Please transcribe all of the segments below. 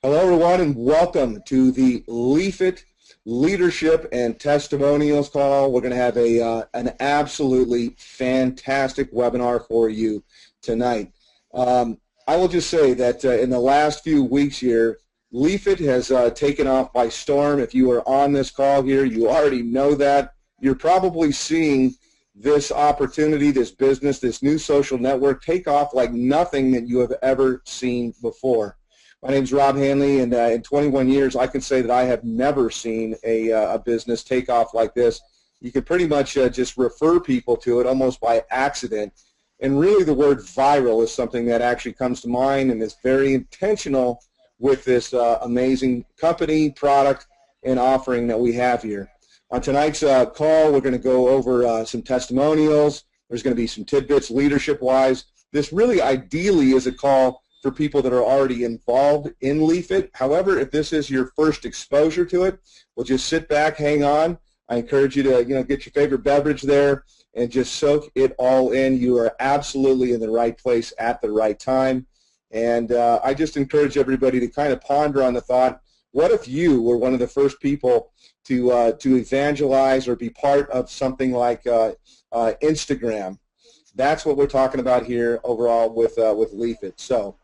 Hello, everyone, and welcome to the Leafit Leadership and Testimonials call. We're going to have an absolutely fantastic webinar for you tonight. I will just say that in the last few weeks here, Leafit has taken off by storm. If you are on this call here, you already know that. You're probably seeing this opportunity, this business, this new social network take off like nothing that you have ever seen before. My name is Rob Hanley, and in 21 years, I can say that I have never seen a business take off like this. You can pretty much just refer people to it almost by accident. And really the word viral is something that actually comes to mind and is very intentional with this amazing company, product, and offering that we have here. On tonight's call, we're going to go over some testimonials. There's going to be some tidbits leadership-wise. This really ideally is a call for people that are already involved in Leafit. However, if this is your first exposure to it, we'll just sit back, hang on. I encourage you to get your favorite beverage there and just soak it all in. You are absolutely in the right place at the right time. And I just encourage everybody to kind of ponder on the thought, what if you were one of the first people to evangelize or be part of something like Instagram? That's what we're talking about here overall with Leafit. So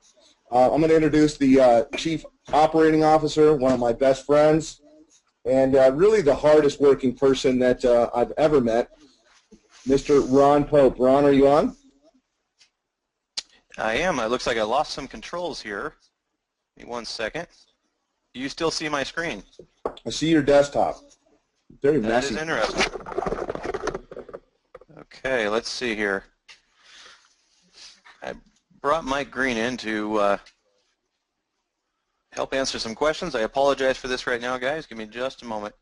I'm going to introduce the Chief Operating Officer, one of my best friends, and really the hardest working person that I've ever met, Mr. Ron Pope. Ron, are you on? I am. It looks like I lost some controls here. Give me 1 second. Do you still see my screen? I see your desktop. Very messy. That is interesting. Okay, let's see here. I brought Mike Green in to help answer some questions. I apologize for this right now, guys. Give me just a moment.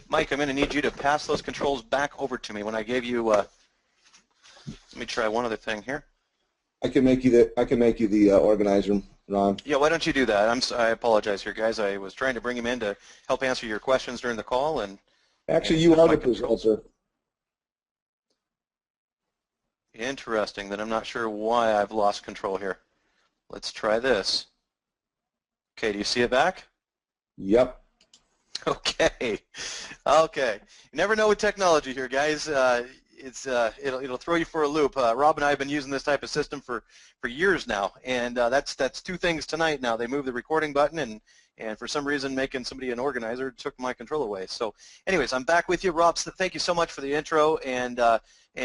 Mike, I'm going to need you to pass those controls back over to me when I gave you. Let me try one other thing here. I can make you the organizer, Ron. Yeah, why don't you do that? I apologize here, guys. I was trying to bring him in to help answer your questions during the call, and actually, you are the presenter. Interesting. That I'm not sure why I've lost control here. Let's try this. Okay, do you see it back? Yep. Okay. Okay. You never know with technology here, guys. It'll throw you for a loop. Rob and I have been using this type of system for years now, and that's two things tonight. Now they moved the recording button, and for some reason making somebody an organizer took my control away. So, anyways, I'm back with you, Rob. So thank you so much for the intro and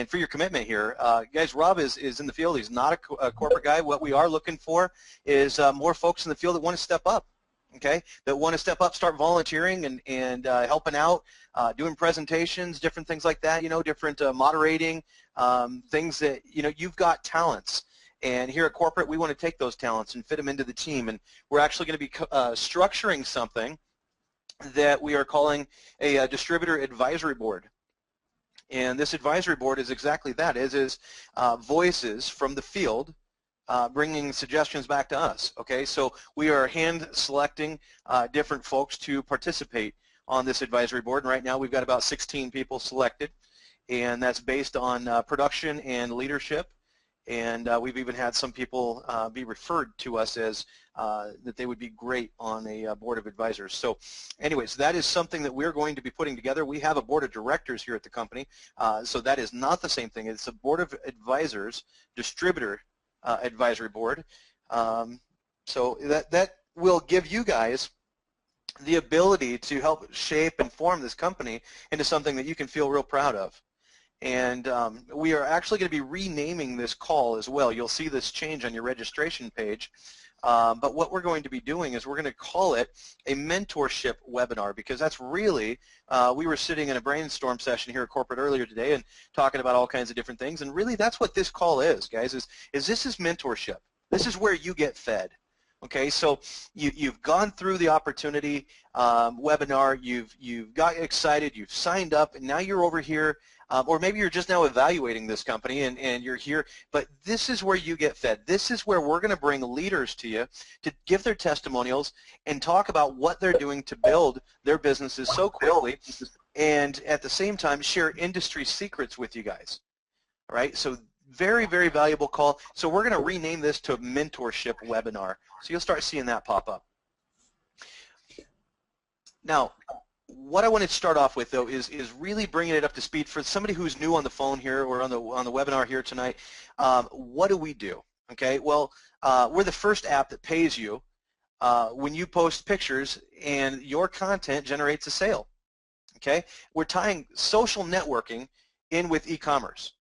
for your commitment here, guys. Rob is in the field. He's not a corporate guy. What we are looking for is more folks in the field that want to step up. Okay, that want to step up, start volunteering and helping out, doing presentations, different things like that, different moderating, things that, you've got talents. And here at corporate, we want to take those talents and fit them into the team. And we're actually going to be structuring something that we are calling a distributor advisory board. And this advisory board is exactly that. It is voices from the field bringing suggestions back to us. Okay, so we are hand selecting different folks to participate on this advisory board, and right now we've got about 16 people selected, and that's based on production and leadership, and we've even had some people be referred to us as that they would be great on a board of advisors. So anyways, that is something that we're going to be putting together. We have a board of directors here at the company, so that is not the same thing. It's a board of advisors, distributor advisory board. So that will give you guys the ability to help shape and form this company into something that you can feel real proud of. And we are actually going to be renaming this call as well. You'll see this change on your registration page. But what we're going to be doing is we're going to call it a mentorship webinar, because that's really, we were sitting in a brainstorm session here at corporate earlier today and talking about all kinds of different things, and really that's what this call is, guys, is this is mentorship. This is where you get fed. Okay, so you've gone through the opportunity webinar, you've got excited, you've signed up, and now you're over here, or maybe you're just now evaluating this company and you're here, but this is where you get fed. This is where we're going to bring leaders to you to give their testimonials and talk about what they're doing to build their businesses so quickly, and at the same time share industry secrets with you guys. All right, so Very, very valuable call. So we're going to rename this to mentorship webinar. So you'll start seeing that pop up. Now, what I want to start off with, though, is really bringing it up to speed for somebody who's new on the phone here or on the webinar here tonight. What do we do? Okay, well, we're the first app that pays you when you post pictures and your content generates a sale. Okay, we're tying social networking in with e-commerce.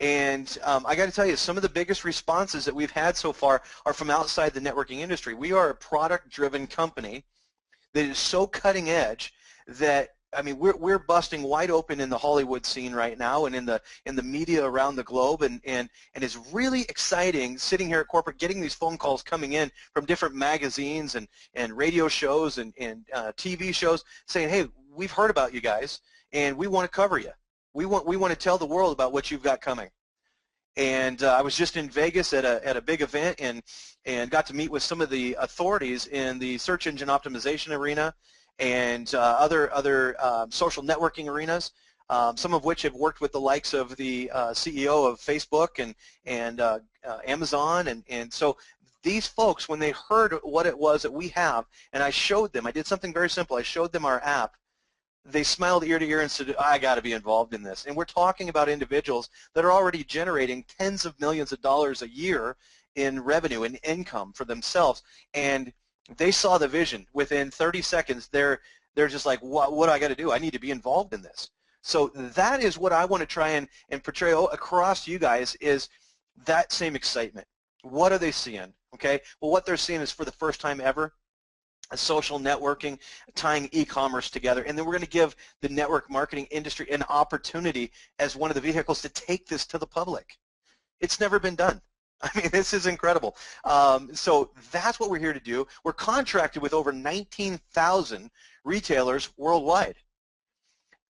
And I got to tell you, some of the biggest responses that we've had so far are from outside the networking industry. We are a product-driven company that is so cutting edge that, I mean, we're busting wide open in the Hollywood scene right now and in the media around the globe, and it's really exciting sitting here at corporate, getting these phone calls coming in from different magazines and radio shows and TV shows saying, hey, we've heard about you guys and we want to cover you. We want to tell the world about what you've got coming. And I was just in Vegas at a big event and got to meet with some of the authorities in the search engine optimization arena and other social networking arenas, some of which have worked with the likes of the CEO of Facebook and Amazon. And so these folks, when they heard what it was that we have, and I showed them, I did something very simple. I showed them our app. They smiled ear to ear and said, I got to be involved in this. And we're talking about individuals that are already generating tens of millions of dollars a year in revenue and income for themselves. And they saw the vision. Within 30 seconds, they're just like, what do I got to do? I need to be involved in this. So that is what I want to try and portray across to you guys, is that same excitement. What are they seeing? Okay. Well, what they're seeing is, for the first time ever, social networking, tying e-commerce together, and then we're going to give the network marketing industry an opportunity as one of the vehicles to take this to the public. It's never been done. I mean, this is incredible. So that's what we're here to do. We're contracted with over 19,000 retailers worldwide.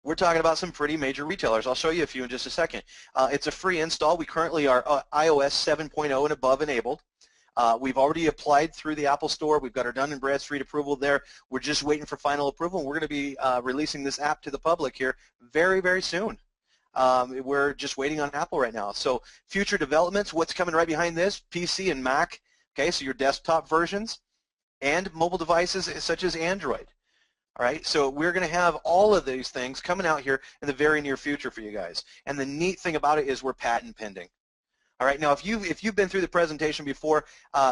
We're talking about some pretty major retailers. I'll show you a few in just a second. It's a free install. We currently are iOS 7.0 and above enabled. We've already applied through the Apple Store. We've got our Dun & Bradstreet approval there. We're just waiting for final approval, and we're going to be releasing this app to the public here very, very soon. We're just waiting on Apple right now. So future developments, what's coming right behind this? PC and Mac, okay, so your desktop versions, and mobile devices such as Android. All right, so we're going to have all of these things coming out here in the very near future for you guys. And the neat thing about it is we're patent pending. All right, now if you've been through the presentation before,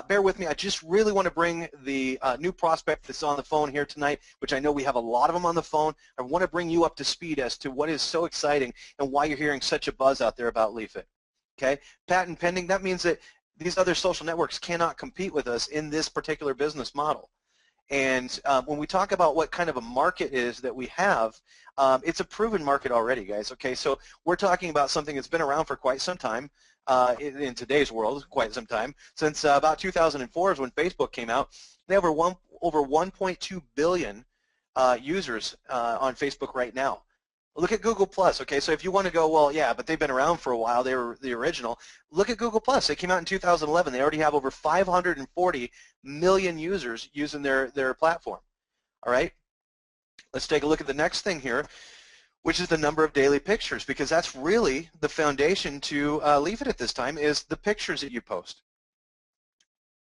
bear with me. I just really want to bring the new prospect that's on the phone here tonight, which I know we have a lot of them on the phone. I want to bring you up to speed as to what is so exciting and why you're hearing such a buzz out there about Leafit. Okay, patent pending, that means that these other social networks cannot compete with us in this particular business model. And when we talk about what kind of a market is that we have, it's a proven market already, guys. Okay, so we're talking about something that's been around for quite some time. In today's world, quite some time, since about 2004 is when Facebook came out. They have over 1.2 billion users on Facebook right now. Look at Google+, okay, so if you want to go, well, yeah, but they've been around for a while, they were the original. Look at Google+, they came out in 2011. They already have over 540 million users using their platform, all right? Let's take a look at the next thing here, which is the number of daily pictures, because that's really the foundation to Leafit at this time, is the pictures that you post.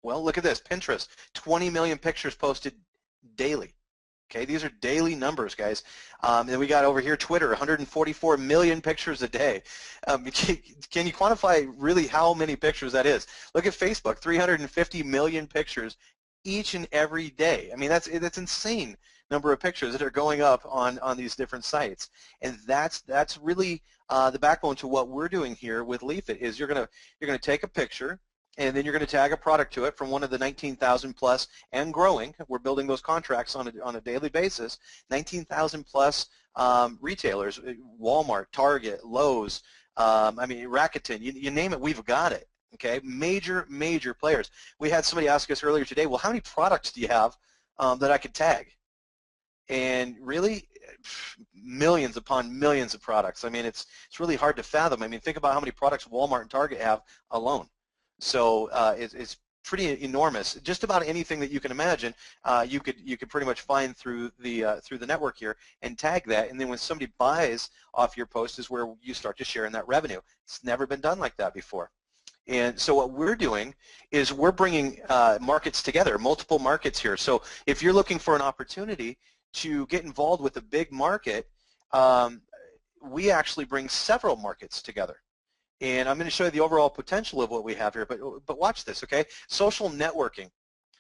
Well, look at this, Pinterest, 20 million pictures posted daily. Okay, these are daily numbers, guys. Then we got over here Twitter, 144 million pictures a day. Can you quantify really how many pictures that is? Look at Facebook, 350 million pictures each and every day. I mean, that's insane number of pictures that are going up on these different sites, and that's really the backbone to what we're doing here with Leafit. Is you're gonna take a picture, and then you're going to tag a product to it from one of the 19,000 plus and growing. We're building those contracts on a daily basis. 19,000 plus retailers, Walmart, Target, Lowe's, I mean Rakuten, you name it, we've got it. Okay, major players. We had somebody ask us earlier today, well, how many products do you have that I could tag? And really, millions upon millions of products. I mean, it's really hard to fathom. I mean, think about how many products Walmart and Target have alone. So it's pretty enormous. Just about anything that you can imagine, you could pretty much find through the network here and tag that, and then when somebody buys off your post is where you start to share in that revenue. It's never been done like that before. And so what we're doing is we're bringing markets together, multiple markets here. So if you're looking for an opportunity to get involved with a big market, we actually bring several markets together. And I'm going to show you the overall potential of what we have here, but watch this, okay? Social networking.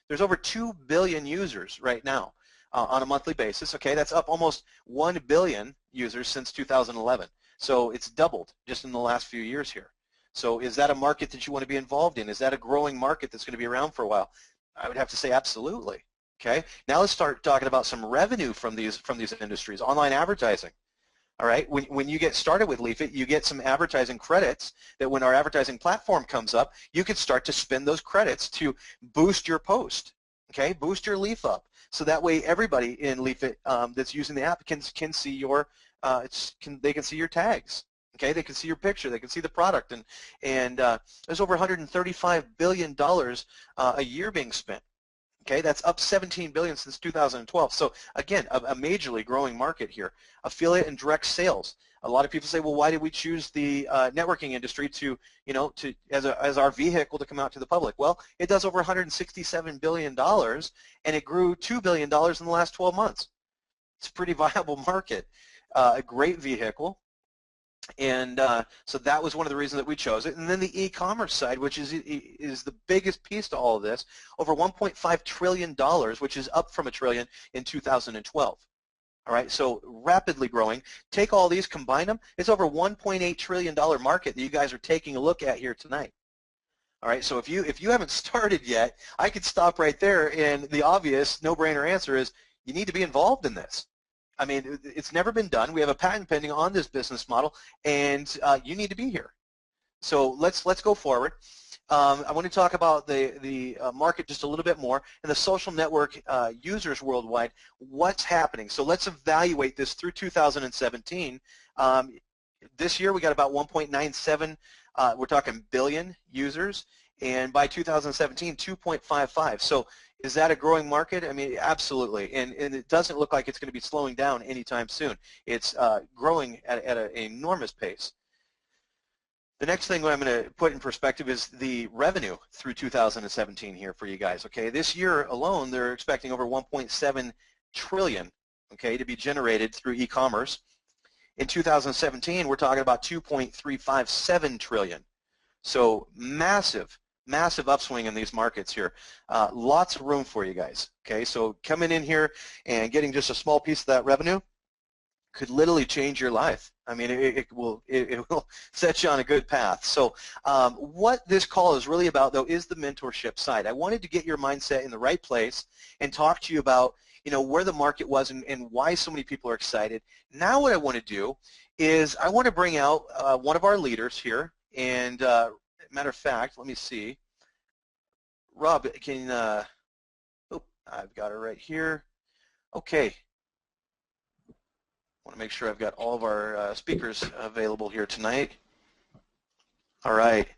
There's over 2 billion users right now on a monthly basis, okay? That's up almost 1 billion users since 2011. So it's doubled just in the last few years here. So is that a market that you want to be involved in? Is that a growing market that's going to be around for a while? I would have to say absolutely, okay? Now let's start talking about some revenue from these industries, online advertising. All right, when you get started with Leafit, you get some advertising credits that when our advertising platform comes up, you can start to spend those credits to boost your post, okay, boost your leaf up. So that way everybody in Leafit that's using the app can see your, they can see your tags, okay, they can see your picture, they can see the product, and there's over $135 billion a year being spent. Okay, that's up 17 billion since 2012. So again, a majorly growing market here. Affiliate and direct sales. A lot of people say, well, why did we choose the networking industry to, as our vehicle to come out to the public? Well, it does over $167 billion, and it grew $2 billion in the last 12 months. It's a pretty viable market, a great vehicle. And so that was one of the reasons that we chose it. And then the e-commerce side, which is the biggest piece to all of this, over $1.5 trillion, which is up from $1 trillion in 2012. All right, so rapidly growing. Take all these, combine them, it's over $1.8 trillion market that you guys are taking a look at here tonight. All right, so if you haven't started yet, I could stop right there, and the obvious no-brainer answer is you need to be involved in this. I mean, it's never been done. We have a patent pending on this business model, and you need to be here. So let's go forward. I want to talk about the market just a little bit more, and the social network users worldwide. What's happening? So let's evaluate this through 2017. This year we got about 1.97. We're talking billion users, and by 2017, 2.55. So is that a growing market? I mean, absolutely, and it doesn't look like it's going to be slowing down anytime soon. It's growing at an enormous pace. The next thing I'm going to put in perspective is the revenue through 2017 here for you guys. Okay, this year alone, they're expecting over 1.7 trillion, okay, to be generated through e-commerce. In 2017, we're talking about 2.357 trillion. So massive upswing in these markets here. Lots of room for you guys. Okay, so coming in here and getting just a small piece of that revenue could literally change your life. I mean, it will set you on a good path. So what this call is really about, though, is the mentorship side. I wanted to get your mindset in the right place and talk to you about, where the market was and why so many people are excited. Now what I want to do is I want to bring out one of our leaders here, and matter of fact, let me see. Rob, can, I've got her right here. Okay. I want to make sure I've got all of our speakers available here tonight. All right.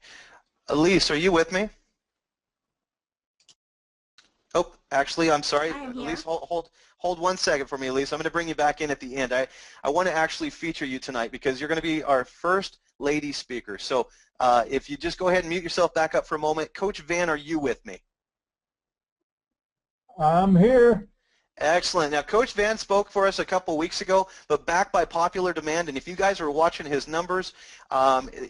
Elise, are you with me? Oh, actually, I'm sorry. Elise, hold 1 second for me, Elise. I'm going to bring you back in at the end. I want to actually feature you tonight because you're going to be our first lady speaker. So if you just go ahead and mute yourself back up for a moment. Coach Van, are you with me? I'm here. Excellent. Now, Coach Van spoke for us a couple weeks ago, but backed by popular demand. And if you guys are watching his numbers,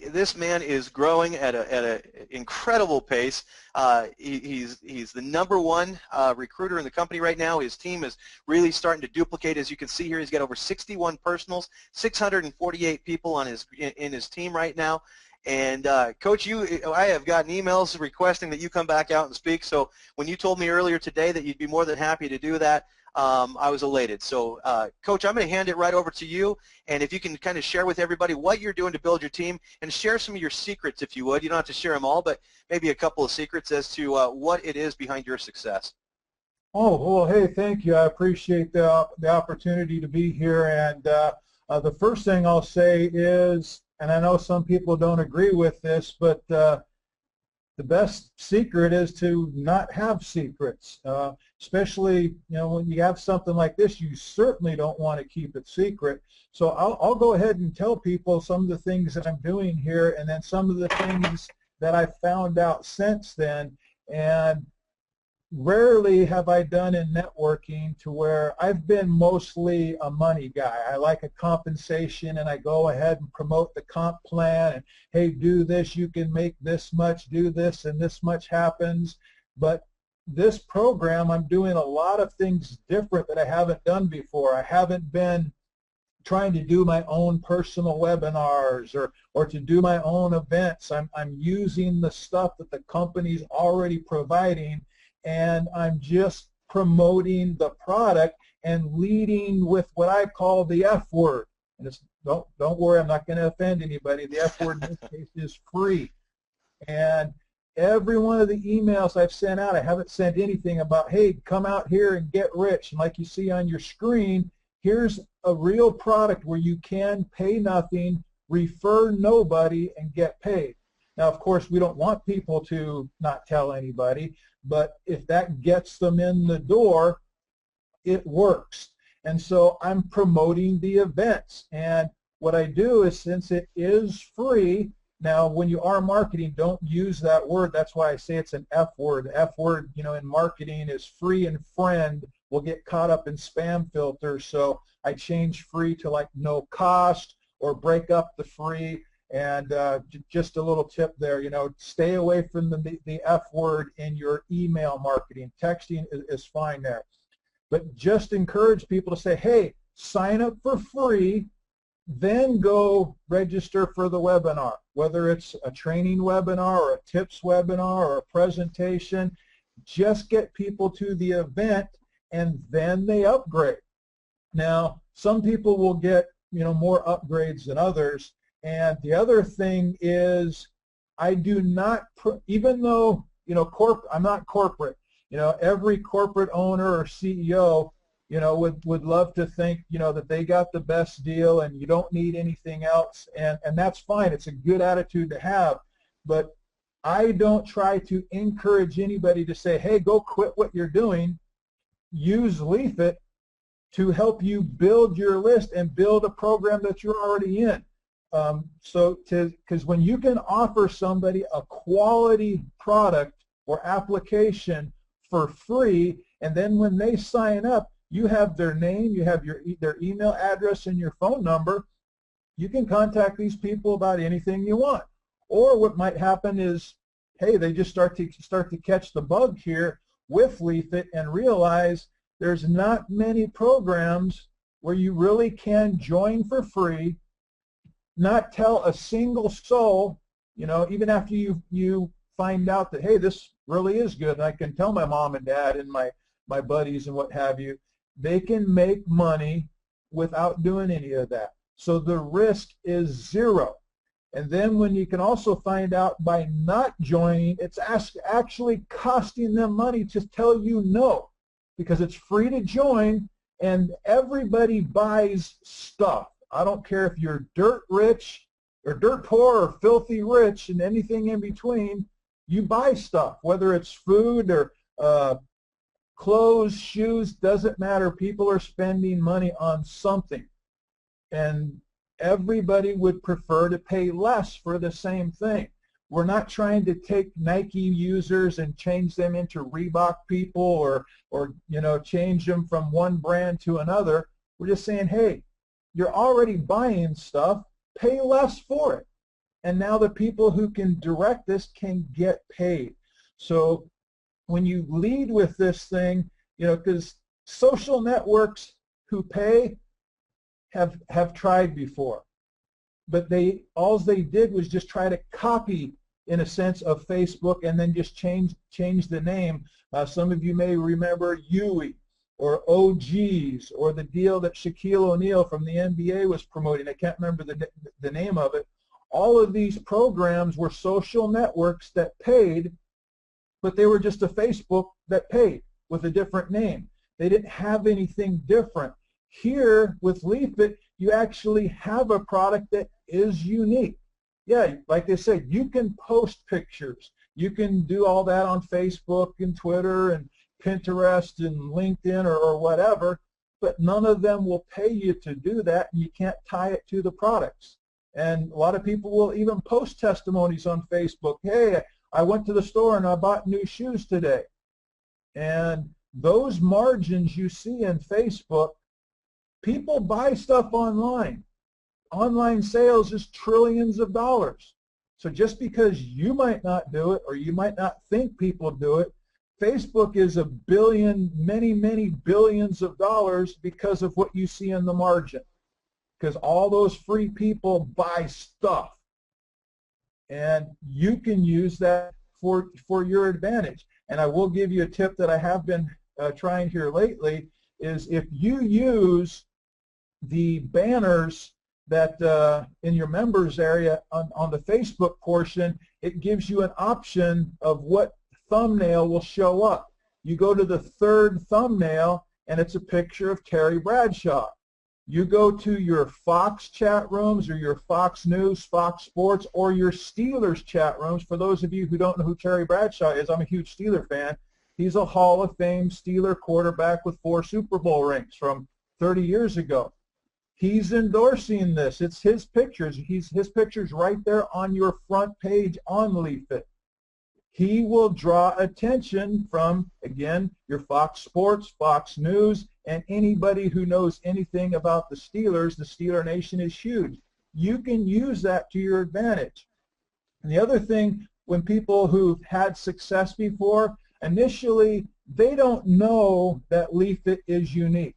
this man is growing at an incredible pace. He's the #1 recruiter in the company right now. His team is really starting to duplicate. As you can see here, he's got over 61 personals, 648 people on in his team right now. And Coach, I have gotten emails requesting that you come back out and speak. So when you told me earlier today that you'd be more than happy to do that, I was elated. So Coach, I'm going to hand it right over to you. And if you can kind of share with everybody what you're doing to build your team and share some of your secrets, if you would. You don't have to share them all, but maybe a couple of secrets as to what it is behind your success. Oh, well, hey, thank you. I appreciate the opportunity to be here. And the first thing I'll say is, and I know some people don't agree with this, but the best secret is to not have secrets, especially when you have something like this. You certainly don't want to keep it secret. So I'll go ahead and tell people some of the things that I'm doing here, and then some of the things that I found out since then. And rarely have I done in networking to where I've been mostly a money guy. I like a compensation, and I go ahead and promote the comp plan, and hey, do this, you can make this much, do this, and this much happens. But this program, I'm doing a lot of things different that I haven't done before. I haven't been trying to do my own personal webinars or to do my own events. I'm using the stuff that the company's already providing, and I'm just promoting the product and leading with what I call the F word. And it's, don't worry, I'm not going to offend anybody. The F word in this case is free. And every one of the emails I've sent out, I haven't sent anything about, hey, come out here and get rich. And like you see on your screen, here's a real product where you can pay nothing, refer nobody, and get paid. Now, of course, we don't want people to not tell anybody, but if that gets them in the door, it works. And so I'm promoting the events. And what I do is, since it is free, now when you are marketing, don't use that word. That's why I say it's an F word. The F word, in marketing is free, and friend will get caught up in spam filters. So I change free to like no cost, or break up the free. And just a little tip there, stay away from the F word in your email marketing. Texting is fine there. But just encourage people to say, hey, sign up for free, then go register for the webinar. Whether it's a training webinar or a tips webinar or a presentation, just get people to the event, and then they upgrade. Now, some people will get more upgrades than others. And the other thing is, I do not, even though, I'm not corporate, every corporate owner or CEO, would love to think, that they got the best deal and you don't need anything else. And that's fine. It's a good attitude to have. But I don't try to encourage anybody to say, hey, go quit what you're doing. Use Leafit to help you build your list and build a program that you're already in. Because when you can offer somebody a quality product or application for free, and then when they sign up, you have their name, you have their email address and your phone number, you can contact these people about anything you want. Or what might happen is, hey, they just start to catch the bug here with Leafit and realize there's not many programs where you really can join for free, not tell a single soul, even after you find out that, hey, this really is good, and I can tell my mom and dad and my buddies and what have you, they can make money without doing any of that. So the risk is zero. And then when you can also find out by not joining, it's actually costing them money to tell you no, because it's free to join, and everybody buys stuff. I don't care if you're dirt rich or dirt poor or filthy rich and anything in between, you buy stuff, whether it's food or clothes, shoes, doesn't matter. People are spending money on something. And everybody would prefer to pay less for the same thing. We're not trying to take Nike users and change them into Reebok people or change them from one brand to another. We're just saying, hey, you're already buying stuff, pay less for it. And now the people who can direct this can get paid. So when you lead with this thing, because social networks who pay have tried before. But all they did was just try to copy, in a sense, of Facebook, and then just change the name. Some of you may remember Yui or OGs, or the deal that Shaquille O'Neal from the NBA was promoting. I can't remember the name of it. All of these programs were social networks that paid, but they were just a Facebook that paid with a different name. They didn't have anything different. Here with Leafit, you actually have a product that is unique. Yeah, like they said, you can post pictures, You can do all that on Facebook and Twitter and Pinterest and LinkedIn or whatever, but none of them will pay you to do that, and you can't tie it to the products. And a lot of people will even post testimonies on Facebook. Hey, I went to the store and I bought new shoes today. And those margins you see in Facebook, people buy stuff online. Online sales is trillions of dollars. So just because you might not do it or you might not think people do it, Facebook is a billion, many, many billions of dollars because of what you see in the margin. Because all those free people buy stuff. And you can use that for your advantage. And I will give you a tip that I have been trying here lately, is if you use the banners that in your members area on the Facebook portion, it gives you an option of what thumbnail will show up. You go to the third thumbnail and it's a picture of Terry Bradshaw. You go to your Fox chat rooms or your Fox News, Fox Sports, or your Steelers chat rooms. For those of you who don't know who Terry Bradshaw is, I'm a huge Steeler fan. He's a Hall of Fame Steeler quarterback with 4 Super Bowl rings from 30 years ago. He's endorsing this. It's his pictures. His picture's right there on your front page on Leafit. He will draw attention from, again, your Fox Sports, Fox News, and anybody who knows anything about the Steelers. The Steeler Nation is huge. You can use that to your advantage. And the other thing, when people who've had success before, initially, they don't know that Leafit is unique.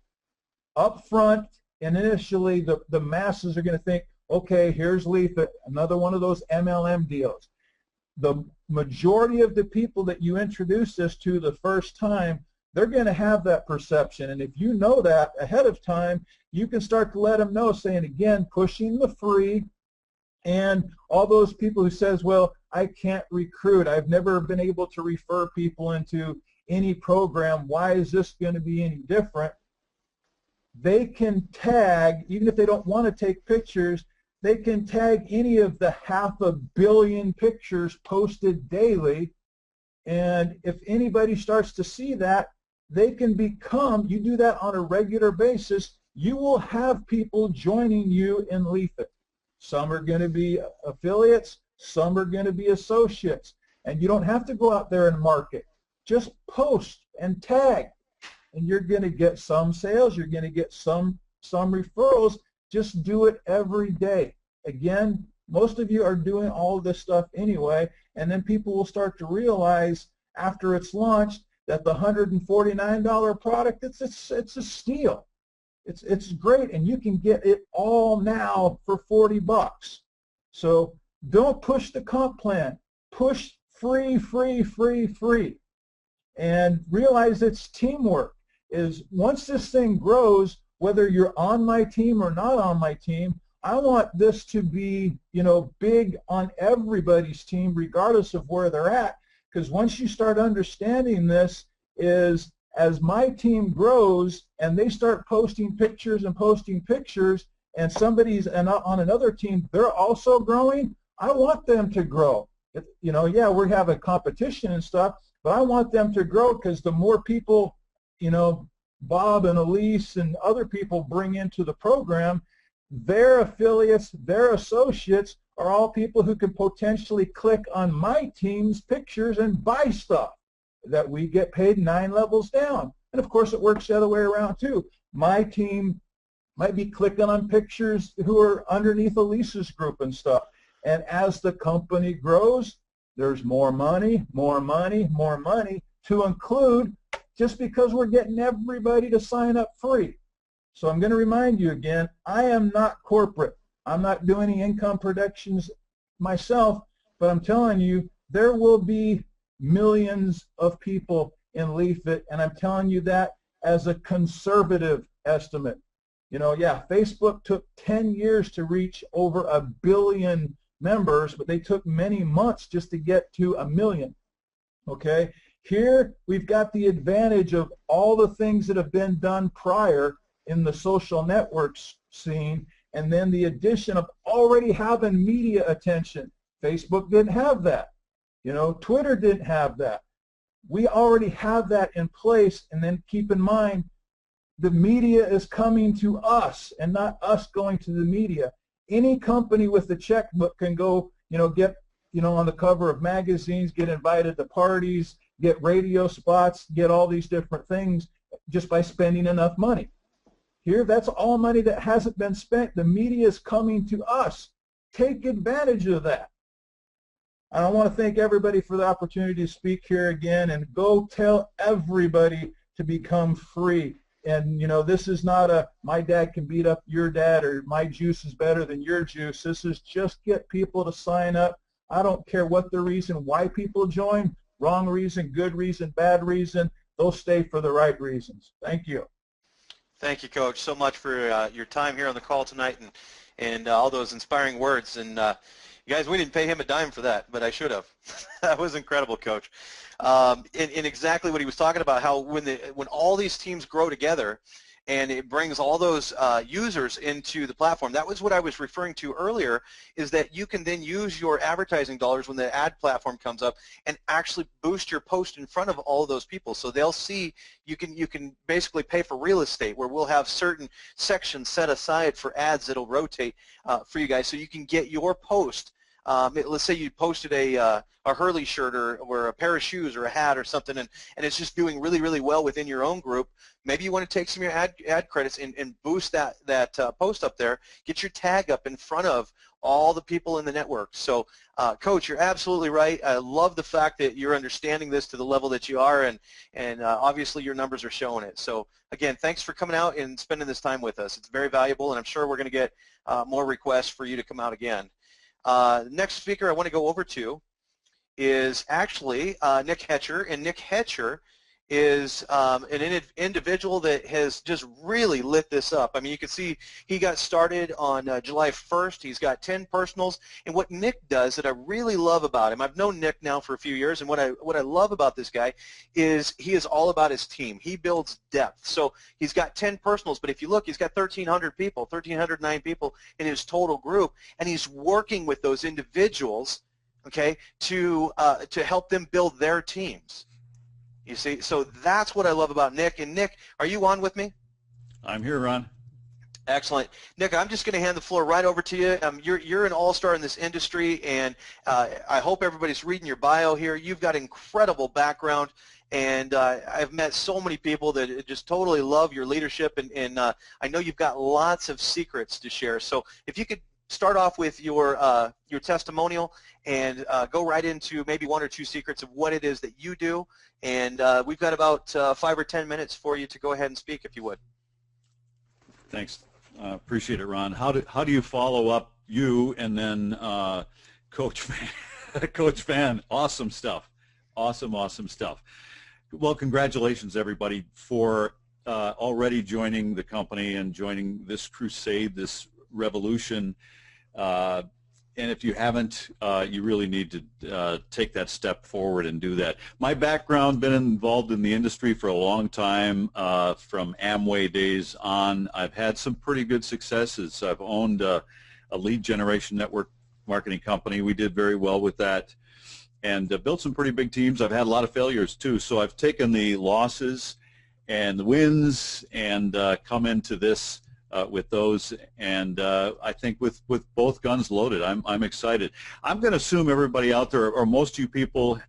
Up front, and initially, the masses are going to think, okay, here's Leafit, another one of those MLM deals. The majority of the people that you introduce this to the first time, they're going to have that perception. And if you know that ahead of time, you can start to let them know, saying, again, pushing the free, and all those people who says, well, I can't recruit. I've never been able to refer people into any program. Why is this going to be any different? They can tag, even if they don't want to take pictures, they can tag any of the 500 million pictures posted daily, and if anybody starts to see that, they can become, you do that on a regular basis, you will have people joining you in Leafit. Some are going to be affiliates, some are going to be associates, and you don't have to go out there and market. Just post and tag, and you're going to get some sales, you're going to get some referrals. Just do it every day. Again, most of you are doing all of this stuff anyway, and then people will start to realize after it's launched that the $149 product, it's a steal. It's great, and you can get it all now for $40. So don't push the comp plan. Push free, free, free, free. And realize it's teamwork. Is once this thing grows, whether you're on my team or not on my team, I want this to be, big on everybody's team, regardless of where they're at. Because once you start understanding this, is as my team grows and they start posting pictures, and somebody's on another team, they're also growing, I want them to grow. Yeah, we have a competition and stuff, but I want them to grow, because the more people, Bob and Elise and other people bring into the program, their affiliates, their associates are all people who can potentially click on my team's pictures and buy stuff that we get paid 9 levels down. And of course it works the other way around too. My team might be clicking on pictures who are underneath Elise's group and stuff. And as the company grows, there's more money, more money, more money to include, just because we're getting everybody to sign up free. So I'm going to remind you again, I am not corporate. I'm not doing any income predictions myself, but I'm telling you, there will be millions of people in Leafit, and I'm telling you that as a conservative estimate. Yeah, Facebook took 10 years to reach over 1 billion members, but they took many months just to get to 1 million. Okay? Here we've got the advantage of all the things that have been done prior in the social networks scene, and then the addition of already having media attention. Facebook didn't have that. You know, Twitter didn't have that. We already have that in place, and then keep in mind, the media is coming to us and not us going to the media. Any company with a checkbook can go, get, on the cover of magazines, get invited to parties, get radio spots, get all these different things just by spending enough money. Here, that's all money that hasn't been spent. The media is coming to us. Take advantage of that. And I want to thank everybody for the opportunity to speak here again, and go tell everybody to become free. And, this is not a my dad can beat up your dad, or my juice is better than your juice. This is just get people to sign up. I don't care what the reason why people join, wrong reason, good reason, bad reason. They'll stay for the right reasons. Thank you. Thank you, Coach, so much for your time here on the call tonight, and all those inspiring words. And you guys, we didn't pay him a dime for that, but I should have. That was incredible, Coach. And exactly what he was talking about, how when all these teams grow together and it brings all those users into the platform, that was what I was referring to earlier, is that you can then use your advertising dollars when the ad platform comes up and actually boost your post in front of all of those people. So they'll see, you can basically pay for real estate, where we'll have certain sections set aside for ads that'll rotate for you guys, so you can get your post. Let's say you posted a Hurley shirt or a pair of shoes or a hat or something, and it's just doing really, really well within your own group. Maybe you want to take some of your ad credits and boost that post up there, get your tag up in front of all the people in the network. So, Coach, you're absolutely right. I love the fact that you're understanding this to the level that you are, and obviously your numbers are showing it. So, again, thanks for coming out and spending this time with us. It's very valuable, and I'm sure we're going to get more requests for you to come out again. The next speaker I want to go over to is actually Nick Hetcher, and Nick Hetcher is an individual that has just really lit this up. I mean, you can see he got started on July 1st. He's got 10 personals, and what Nick does that I really love about him, I've known Nick now for a few years, and what I love about this guy is he is all about his team. He builds depth. So he's got 10 personals, but if you look, he's got 1,300 people, 1,309 people in his total group, and he's working with those individuals, okay, to help them build their teams. You see, so that's what I love about Nick. And Nick, are you on with me? I'm here, Ron. Excellent. Nick, I'm just going to hand the floor right over to you. You're an all-star in this industry, and I hope everybody's reading your bio here. You've got incredible background, and I've met so many people that just totally love your leadership, and I know you've got lots of secrets to share. So if you could start off with your testimonial and go right into maybe 1 or 2 secrets of what it is that you do. And we've got about 5 or 10 minutes for you to go ahead and speak, if you would. Thanks. Appreciate it, Ron. How do you follow up you and then Coach Van? Coach Van, awesome stuff. Awesome stuff. Well, congratulations, everybody, for already joining the company and joining this crusade, this revolution. And if you haven't, you really need to take that step forward and do that. My background, been involved in the industry for a long time, from Amway days on. I've had some pretty good successes. I've owned a lead generation network marketing company. We did very well with that, and built some pretty big teams. I've had a lot of failures too, so I've taken the losses and the wins and come into this with those, and I think with both guns loaded, I'm excited. I'm going to assume everybody out there, or most of you people,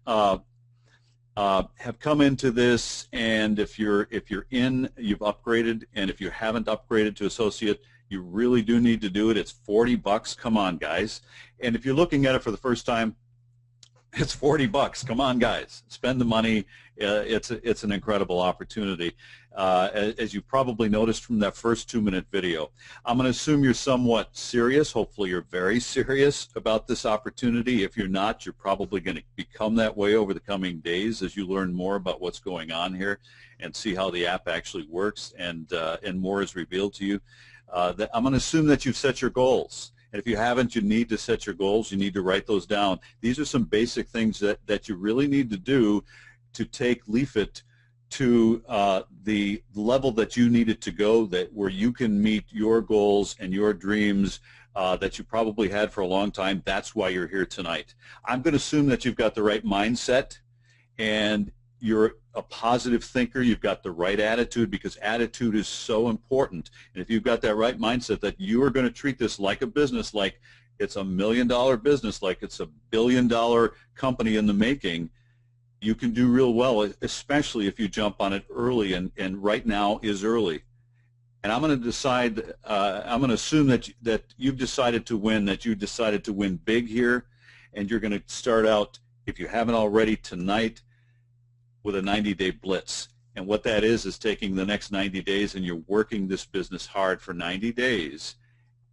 have come into this, and if you're in, you've upgraded, and if you haven't upgraded to associate, you really do need to do it. It's $40. Come on, guys. And if you're looking at it for the first time, it's $40. Come on, guys. Spend the money. It's an incredible opportunity. As you probably noticed from that first 2-minute video, I'm going to assume you're somewhat serious. Hopefully you're very serious about this opportunity. If you're not, you're probably going to become that way over the coming days as you learn more about what's going on here and see how the app actually works, and more is revealed to you. I'm going to assume that you've set your goals. And if you haven't, you need to set your goals. You need to write those down. These are some basic things that you really need to do to take Leafit to the level that you need it to go, where you can meet your goals and your dreams that you probably had for a long time. That's why you're here tonight. I'm going to assume that you've got the right mindset and you're a positive thinker. You've got the right attitude, because attitude is so important. And if you've got that right mindset that you are going to treat this like a business, like it's $1 million business, like it's $1 billion company in the making, you can do real well, especially if you jump on it early, and right now is early. And I'm going to decide, I'm going to assume that you've decided to win, that you decided to win big here, and you're going to start out, if you haven't already, tonight with a 90-day blitz. And what that is taking the next 90 days and you're working this business hard for 90 days.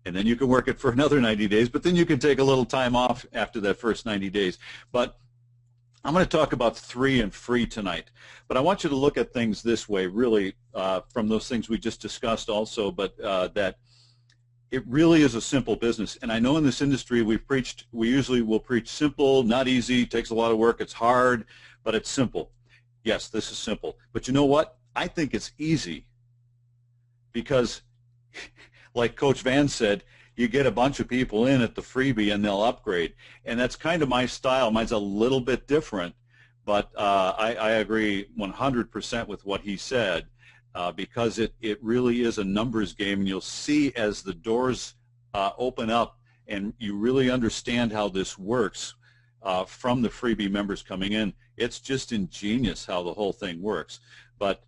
And then you can work it for another 90 days, but then you can take a little time off after that first 90 days. But I'm going to talk about 3 and free tonight, but I want you to look at things this way, really, from those things we just discussed also, but that it really is a simple business. And I know in this industry we usually will preach simple, not easy, takes a lot of work, it's hard, but it's simple. Yes, this is simple. But you know what? I think it's easy because, like Coach Van said, you get a bunch of people in at the freebie and they'll upgrade. And that's kind of my style. Mine's a little bit different, but I agree 100% with what he said, because it really is a numbers game. And you'll see as the doors open up and you really understand how this works from the freebie members coming in, it's just ingenious how the whole thing works. But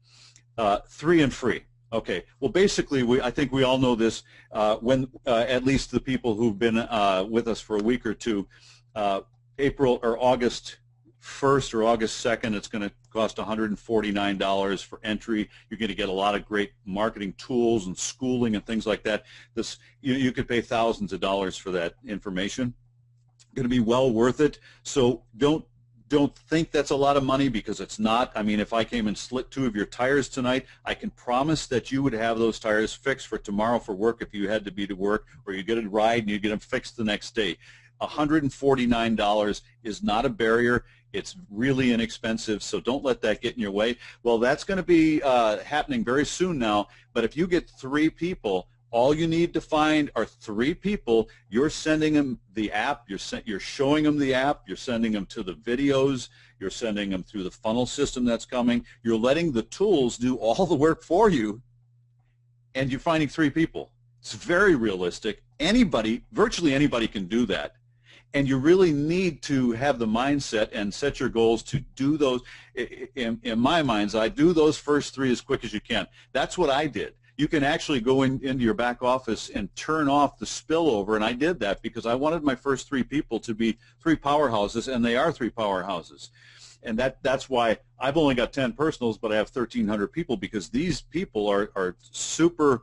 3 and free. Okay, well, basically, I think we all know this. When at least the people who've been with us for a week or two, April or August 1st or August 2nd, it's going to cost $149 for entry. You're going to get a lot of great marketing tools and schooling and things like that. You could pay thousands of dollars for that information. Going to be well worth it. So don't think that's a lot of money, because it's not. I mean, if I came and slit 2 of your tires tonight, I can promise that you would have those tires fixed for tomorrow for work if you had to be to work, or you get a ride and you get them fixed the next day. $149 is not a barrier. It's really inexpensive, so don't let that get in your way. Well, that's going to be happening very soon now, but if you get 3 people, all you need to find are 3 people. You're sending them the app. You're showing them the app. You're sending them to the videos. You're sending them through the funnel system that's coming. You're letting the tools do all the work for you, and you're finding 3 people. It's very realistic. Virtually anybody can do that. And you really need to have the mindset and set your goals to do those. In my mind's eye, do those first 3 as quick as you can. That's what I did. You can actually go into your back office and turn off the spillover, and I did that because I wanted my first 3 people to be 3 powerhouses, and they are 3 powerhouses. And that's why I've only got 10 personals, but I have 1,300 people, because these people are super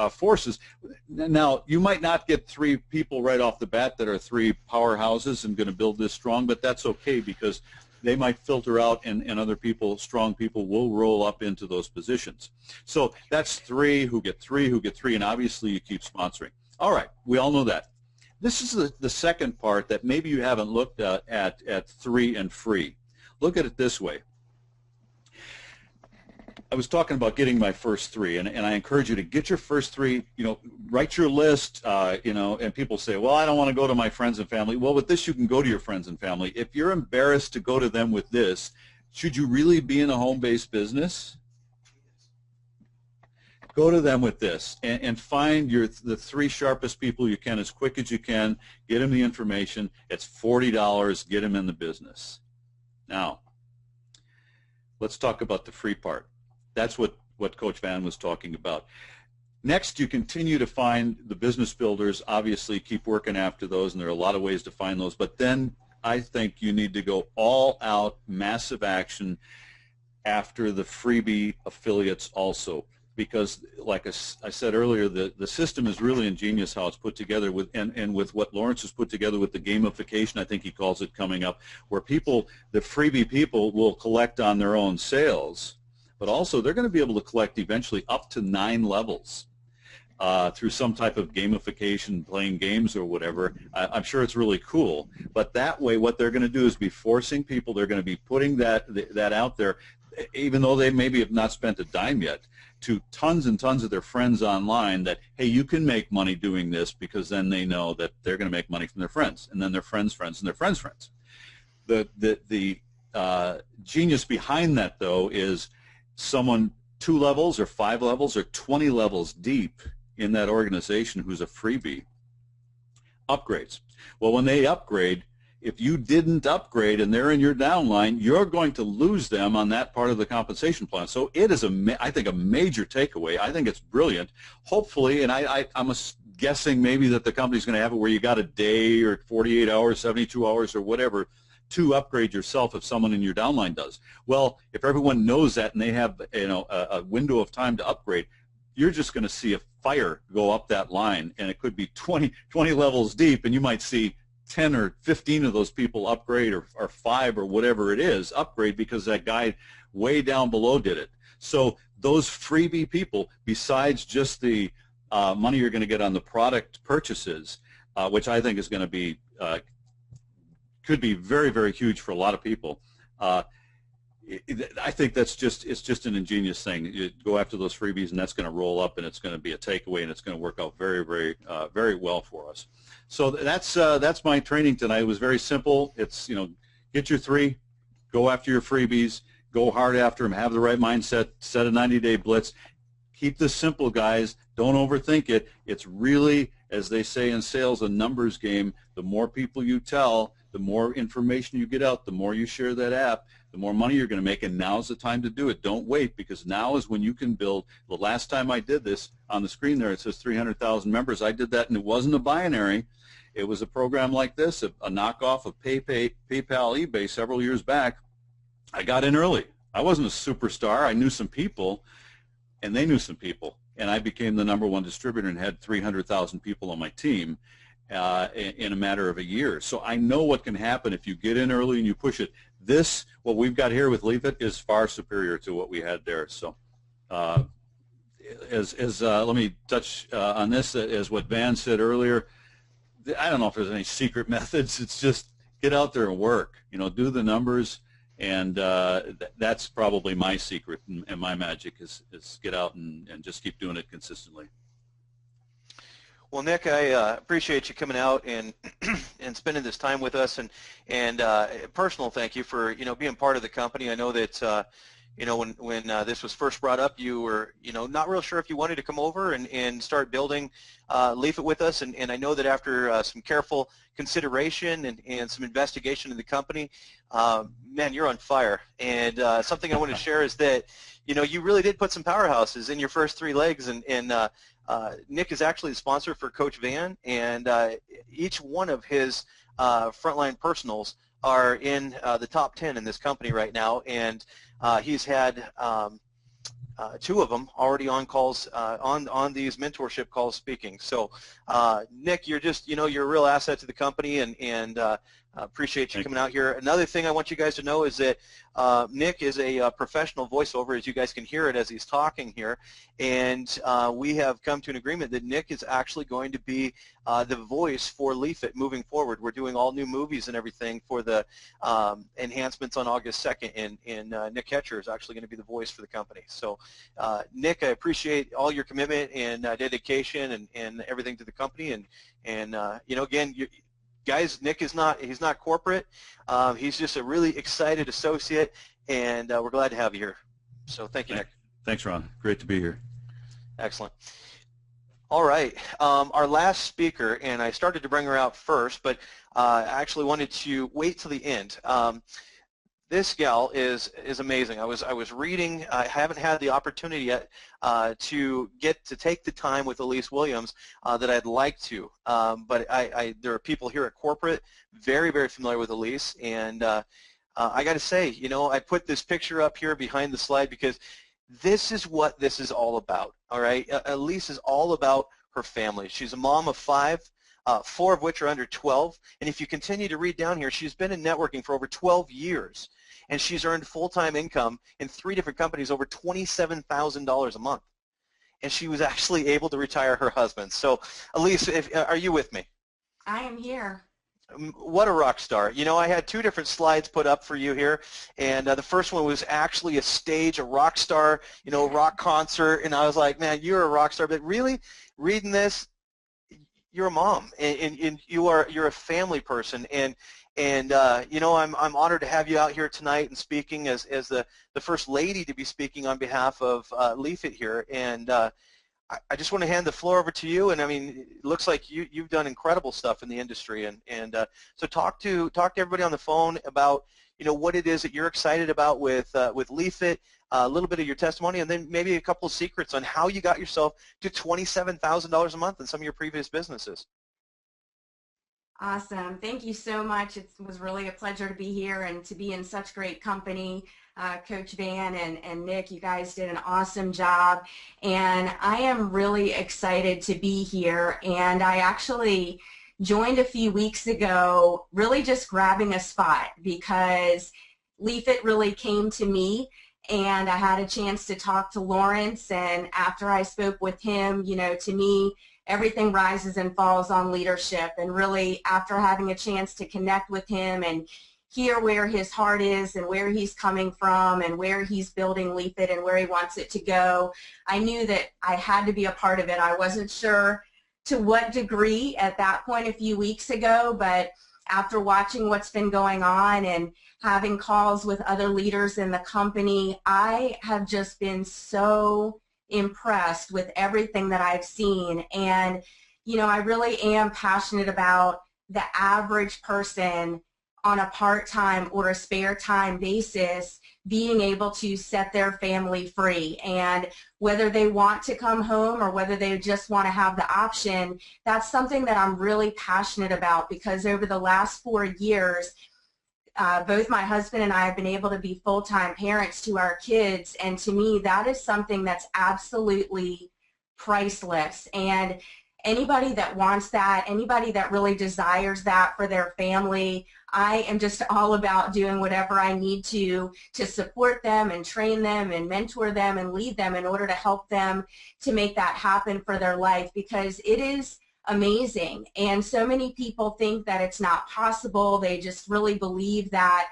forces. Now, you might not get 3 people right off the bat that are 3 powerhouses and going to build this strong, but that's okay, because they might filter out, and other people, strong people, will roll up into those positions. So that's 3 who get 3 who get 3, and obviously you keep sponsoring. All right, we all know that. This is the second part that maybe you haven't looked at 3 and free. Look at it this way. I was talking about getting my first 3, and I encourage you to get your first 3. Write your list. And people say, well, I don't want to go to my friends and family. Well, with this, you can go to your friends and family. If you're embarrassed to go to them with this, should you really be in a home-based business? Go to them with this, and find the 3 sharpest people you can as quick as you can. Get them the information. It's $40. Get them in the business. Now, let's talk about the free part. That's what Coach Van was talking about. Next, you continue to find the business builders. Obviously, keep working after those, and there are a lot of ways to find those. But then I think you need to go all out, massive action after the freebie affiliates also. Because, like I said earlier, the system is really ingenious how it's put together, and with what Lawrence has put together with the gamification, I think he calls it, coming up, where the freebie people will collect on their own sales, but also they're going to be able to collect eventually up to 9 levels through some type of gamification, playing games or whatever. I'm sure it's really cool. But that way, what they're going to do is be forcing people. They're going to be putting that out there. even though they maybe have not spent a dime yet, to tons and tons of their friends online that, hey, you can make money doing this, because then they know that they're going to make money from their friends, and then their friends' friends and their friends' friends. The genius behind that, though, is someone 2 levels or 5 levels or 20 levels deep in that organization who's a freebie upgrades. Well, when they upgrade, if you didn't upgrade and they're in your downline, you're going to lose them on that part of the compensation plan. So it is, I think, a major takeaway. I think it's brilliant. Hopefully, and I'm guessing maybe that the company's going to have it where you got a day or 48 hours, 72 hours, or whatever to upgrade yourself if someone in your downline does. Well, if everyone knows that and they have, you know, a window of time to upgrade, you're just going to see a fire go up that line, and it could be 20 levels deep, and you might see 10 or 15 of those people upgrade, or 5 or whatever it is upgrade, because that guy way down below did it. So those freebie people, besides just the money you're going to get on the product purchases, which I think is going to be could be very, very huge for a lot of people. I think it's just an ingenious thing. You go after those freebies, and that's going to roll up, and it's going to be a takeaway, and it's going to work out very, very, very well for us. So that's my training tonight. It was very simple. It's, you know, get your 3, go after your freebies, go hard after them, have the right mindset, set a 90-day blitz. Keep this simple, guys. Don't overthink it. It's really, as they say in sales, a numbers game. The more people you tell, the more information you get out, the more you share that app, the more money you're going to make, and now's the time to do it. Don't wait, because now is when you can build. The last time I did this, on the screen there it says 300,000 members. I did that, and it wasn't a binary. It was a program like this, a knockoff of PayPal, eBay several years back. I got in early. I wasn't a superstar. I knew some people, and they knew some people, and I became the #1 distributor and had 300,000 people on my team in a matter of a year. So I know what can happen if you get in early and you push it. This, what we've got here with Leafit, is far superior to what we had there. So let me touch on this, as what Van said earlier. I don't know if there's any secret methods. It's just get out there and work. You know, do the numbers, and that's probably my secret and my magic is get out and just keep doing it consistently. Well, Nick, I appreciate you coming out and and spending this time with us, and personal thank you for, you know, being part of the company. I know that you know, when this was first brought up, you were, you know, not real sure if you wanted to come over and start building Leafit with us, and I know that after some careful consideration and some investigation in the company, man, you're on fire. And something I want to share is that, you know, you really did put some powerhouses in your first 3 legs, and Nick is actually the sponsor for Coach Van, and each one of his frontline personals are in the top 10 in this company right now, and he's had 2 of them already on calls, on these mentorship calls speaking. So Nick, you're just, you know, you're a real asset to the company, and appreciate you coming out here. Another thing I want you guys to know is that Nick is a professional voiceover, as you guys can hear it as he's talking here, and we have come to an agreement that Nick is actually going to be the voice for Leafit moving forward. We're doing all new movies and everything for the enhancements on August 2nd, and Nick Hetcher is actually going to be the voice for the company. So Nick, I appreciate all your commitment and dedication and everything to the company, and you know, again, guys, Nick is he's not corporate. He's just a really excited associate, and we're glad to have you here. So thank you, Nick. Thanks, Ron. Great to be here. Excellent. All right. Our last speaker, and I started to bring her out first, but I actually wanted to wait till the end. This gal is amazing. I was reading. I haven't had the opportunity yet to get to take the time with Elise Williams that I'd like to. But there are people here at corporate very, very familiar with Elise, and I got to say, you know, I put this picture up here behind the slide because this is what this is all about. All right, Elise is all about her family. She's a mom of 5. 4 of which are under 12, and if you continue to read down here, she's been in networking for over 12 years, and she's earned full-time income in 3 different companies over $27,000 a month, and she was actually able to retire her husband. So, Elise, are you with me? I am here. What a rock star. You know, I had two different slides put up for you here, and the first one was actually a stage, a rock star, you know, rock concert, and I was like, man, you're a rock star. But really, reading this, you're a mom, and you're a family person, and you know, I'm honored to have you out here tonight and speaking as the first lady to be speaking on behalf of Leafit here, and I just want to hand the floor over to you. And I mean, it looks like you've done incredible stuff in the industry, and so talk to everybody on the phone about, you know, what it is that you're excited about with Leafit, a little bit of your testimony, and then maybe a couple of secrets on how you got yourself to $27,000 a month in some of your previous businesses. Awesome. Thank you so much. It was really a pleasure to be here and to be in such great company. Coach Van and Nick, you guys did an awesome job, and I am really excited to be here. And I actually joined a few weeks ago, really just grabbing a spot because Leafit really came to me, and I had a chance to talk to Lawrence, and after I spoke with him, you know, to me, everything rises and falls on leadership. And really, after having a chance to connect with him and hear where his heart is and where he's coming from and where he's building Leafit and where he wants it to go, I knew that I had to be a part of it. I wasn't sure to what degree at that point a few weeks ago, but after watching what's been going on and having calls with other leaders in the company, I have just been so impressed with everything that I've seen. And, you know, I really am passionate about the average person on a part-time or a spare time basis being able to set their family free. And whether they want to come home or whether they just want to have the option, that's something that I'm really passionate about, because over the last 4 years, both my husband and I have been able to be full-time parents to our kids, and to me that is something that's absolutely priceless. And anybody that wants that, anybody that really desires that for their family, I am just all about doing whatever I need to support them and train them and mentor them and lead them in order to help them to make that happen for their life, because it is amazing. And so many people think that it's not possible. They just really believe that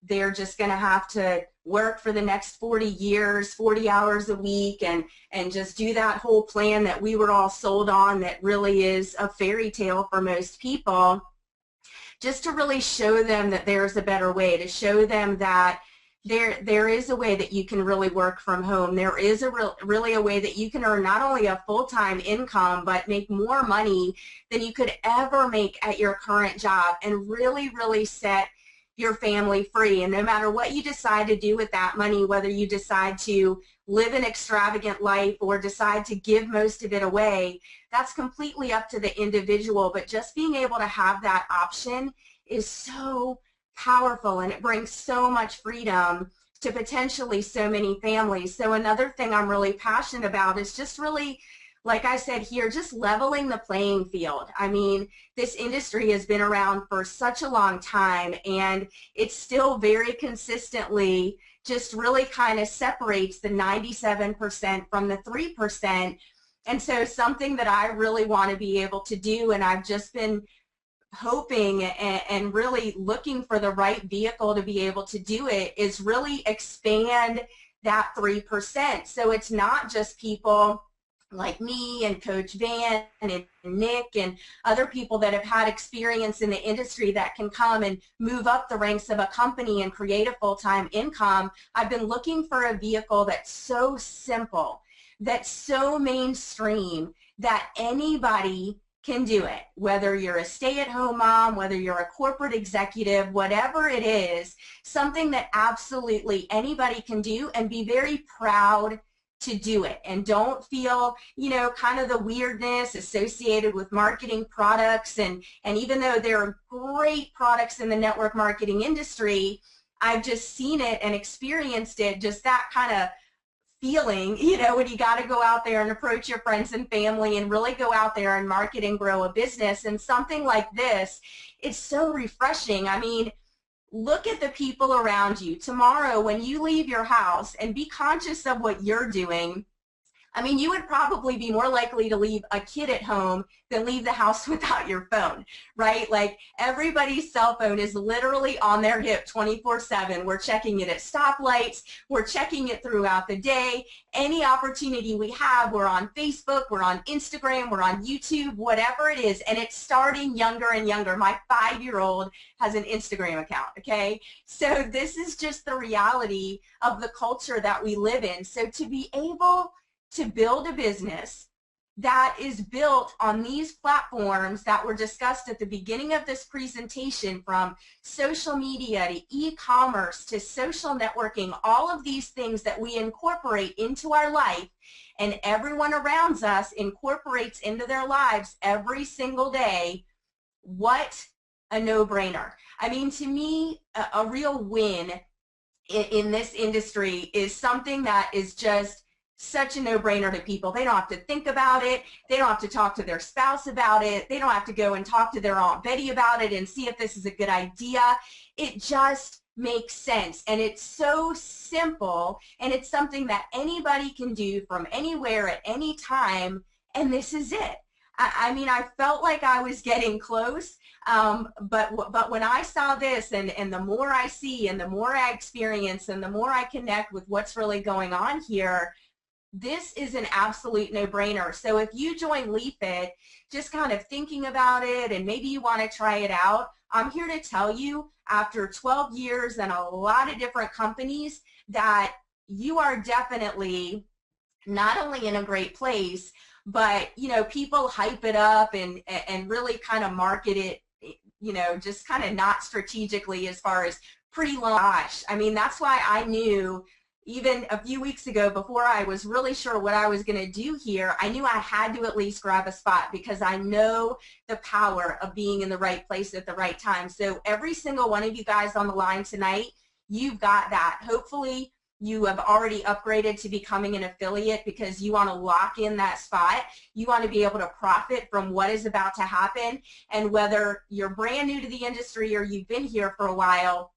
they're just going to have to work for the next 40 years, 40 hours a week, and just do that whole plan that we were all sold on that really is a fairy tale for most people, just to really show them that there's a better way, to show them that there is a way that you can really work from home. There is really a way that you can earn not only a full-time income, but make more money than you could ever make at your current job, and really, really set your family free. And no matter what you decide to do with that money, whether you decide to live an extravagant life or decide to give most of it away, that's completely up to the individual. But just being able to have that option is so powerful, and it brings so much freedom to potentially so many families. So another thing I'm really passionate about is just really, like I said here, just leveling the playing field. I mean, this industry has been around for such a long time, and it still very consistently just really kind of separates the 97% from the 3%. And so something that I really want to be able to do, and I've just been hoping and really looking for the right vehicle to be able to do it, is really expand that 3%. So it's not just people like me and Coach Van and Nick and other people that have had experience in the industry that can come and move up the ranks of a company and create a full-time income. I've been looking for a vehicle that's so simple, that's so mainstream, that anybody can do it, whether you're a stay-at-home mom, whether you're a corporate executive, whatever it is, something that absolutely anybody can do and be very proud to do it, and don't feel, you know, kind of the weirdness associated with marketing products. And even though there are great products in the network marketing industry, I've just seen it and experienced it, just that kind of feeling, you know, when you got to go out there and approach your friends and family and really go out there and market and grow a business. And something like this, it's so refreshing. I mean, look at the people around you tomorrow when you leave your house, and be conscious of what you're doing. I mean, you would probably be more likely to leave a kid at home than leave the house without your phone, right? Like everybody's cell phone is literally on their hip 24/7. We're checking it at stoplights. We're checking it throughout the day. Any opportunity we have, we're on Facebook, we're on Instagram, we're on YouTube, whatever it is, and it's starting younger and younger. My 5-year-old has an Instagram account, okay? So this is just the reality of the culture that we live in. So to be able to build a business that is built on these platforms that were discussed at the beginning of this presentation, from social media to e-commerce to social networking, all of these things that we incorporate into our life and everyone around us incorporates into their lives every single day, what a no-brainer. I mean, to me, a real win in this industry is something that is just such a no-brainer to people. They don't have to think about it. They don't have to talk to their spouse about it. They don't have to go and talk to their Aunt Betty about it and see if this is a good idea. It just makes sense, and it's so simple, and it's something that anybody can do from anywhere at any time, and this is it. I mean, I felt like I was getting close, but when I saw this, and the more I see and the more I experience and the more I connect with what's really going on here, this is an absolute no-brainer. So if you join Leafit, just kind of thinking about it and maybe you want to try it out, I'm here to tell you, after 12 years and a lot of different companies, that you are definitely not only in a great place, but, you know, people hype it up and really kind of market it, you know, just kind of not strategically as far as pre-launch. I mean, that's why I knew even a few weeks ago, before I was really sure what I was going to do here, I knew I had to at least grab a spot, because I know the power of being in the right place at the right time. So every single one of you guys on the line tonight, you've got that. Hopefully you have already upgraded to becoming an affiliate, because you want to lock in that spot. You want to be able to profit from what is about to happen. And whether you're brand new to the industry or you've been here for a while,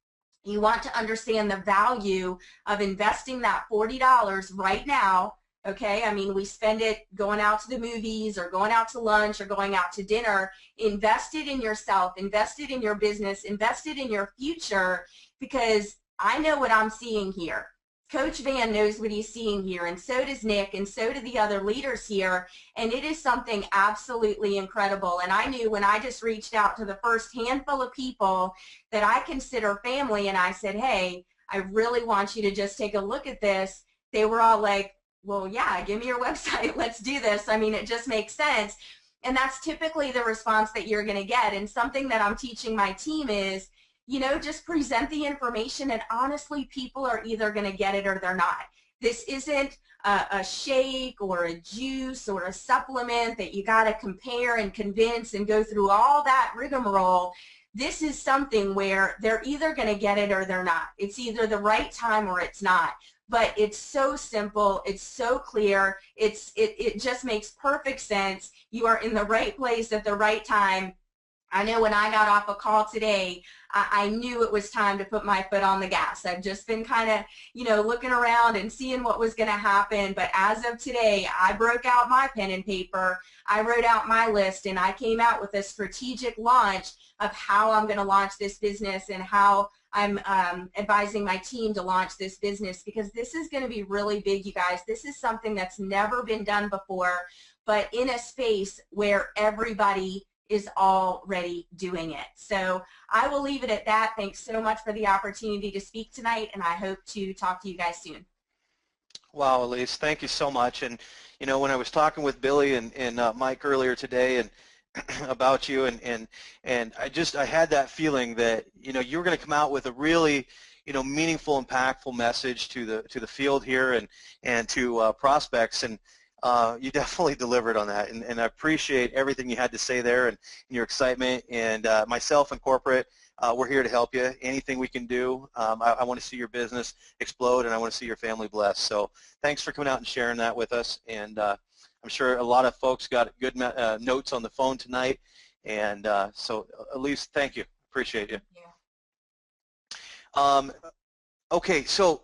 you want to understand the value of investing that $40 right now, okay? I mean, we spend it going out to the movies or going out to lunch or going out to dinner. Invest it in yourself, invest it in your business, invest it in your future, because I know what I'm seeing here. Coach Van knows what he's seeing here, and so does Nick, and so do the other leaders here, and it is something absolutely incredible. And I knew when I just reached out to the first handful of people that I consider family, and I said, hey, I really want you to just take a look at this, they were all like, well, yeah, give me your website, let's do this. I mean, it just makes sense. And that's typically the response that you're going to get. And something that I'm teaching my team is, you know, just present the information, and honestly, people are either going to get it or they're not. This isn't a shake or a juice or a supplement that you got to compare and convince and go through all that rigmarole. This is something where they're either going to get it or they're not. It's either the right time or it's not. But it's so simple, it's so clear, it just makes perfect sense. You are in the right place at the right time. I know when I got off a call today, I knew it was time to put my foot on the gas. I've just been kind of, you know, looking around and seeing what was going to happen. But as of today, I broke out my pen and paper. I wrote out my list, and I came out with a strategic launch of how I'm going to launch this business and how I'm advising my team to launch this business, because this is going to be really big, you guys. This is something that's never been done before, but in a space where everybody is already doing it. So I will leave it at that. Thanks so much for the opportunity to speak tonight, and I hope to talk to you guys soon. Wow, Elise, thank you so much. And you know, when I was talking with Billy and Mike earlier today and about you, and I had that feeling that, you know, you were going to come out with a really, you know, meaningful, impactful message to the field here and to prospects, and you definitely delivered on that, and I appreciate everything you had to say there and your excitement. And myself and corporate, we're here to help you. Anything we can do. I want to see your business explode, and I want to see your family blessed. So thanks for coming out and sharing that with us. And I'm sure a lot of folks got good notes on the phone tonight. And so Elise, thank you. Appreciate you. Yeah. Okay, so